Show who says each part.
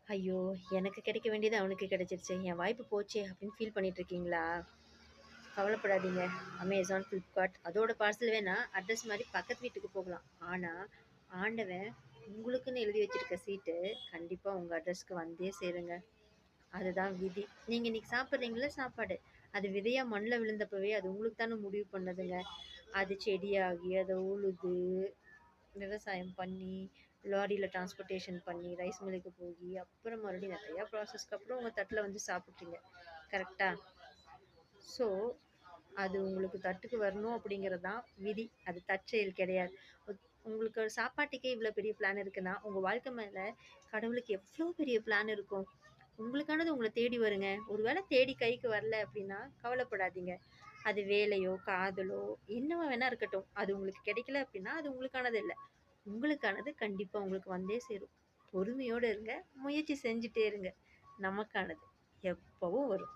Speaker 1: ஐயோ! எனக்கு கிடைக்க வேண்டியது அவனுக்கு கிடைச்சிருச்சே! என் வாய்ப்பு போச்சே! அப்படின்னு ஃபீல் பண்ணிட்டு இருக்கீங்களா? கவலைப்படாதீங்க. Amazon, Flipkart அதோட பார்சல் வேணா அட்ரஸ் மாரி பக்கத்து வீட்டுக்கு போகலாம். ஆனா, ஆண்டவன் உங்களுக்குன்னு எழுதி வச்சிருக்க சீட்டு கண்டிப்பா உங்க அட்ரஸ்க்கு வந்தே சேருங்க. அதுதான் விதி. நீங்க இன்னைக்கு சாப்பிடுறீங்கல்ல சாப்பாடு, அது விதையா மண்ல விழுந்தப்பவே அது உங்களுக்கு தான முடிவு பண்ணதுங்க. அது செடியாகி, அத உழுது, விவசாயம் பண்ணி, லாரியில டிரான்ஸ்போர்ட்டேஷன் பண்ணி, ரைஸ் மில்லுக்கு போயி, அப்புறம் மறுபடியும் நெறையா ப்ராசஸ்க்கு அப்புறம் உங்க தட்டுல வந்து சாப்பிட்றீங்க. கரெக்ட்டா? ஸோ, அது உங்களுக்கு தட்டுக்கு வரணும் அப்படிங்கிறது தான் விதி. அது தற்செயல் கிடையாது. உங்களுக்கு ஒரு சாப்பாட்டுக்கே இவ்வளோ பெரிய பிளான் இருக்குன்னா, உங்க வாழ்க்கை மேல கடவுளுக்கு எவ்வளோ பெரிய பிளான் இருக்கும். உங்களுக்கானது உங்கள தேடி வருங்க. ஒரு வேள தேடி கைக்கு வரல அப்படின்னா, கவலைப்படாதீங்க. அது வேலையோ, காதலோ என்னவா வேணா இருக்கட்டும். அது உங்களுக்கு கிடைக்கல அப்படின்னா, அது உங்களுக்கானது இல்ல. உங்களுக்கானது கண்டிப்பா உங்களுக்கு வந்தே சேரும். பொறுமையோட இருங்க. முயற்சி செஞ்சுட்டே இருங்க. நமக்கானது எப்பவும் வரும்.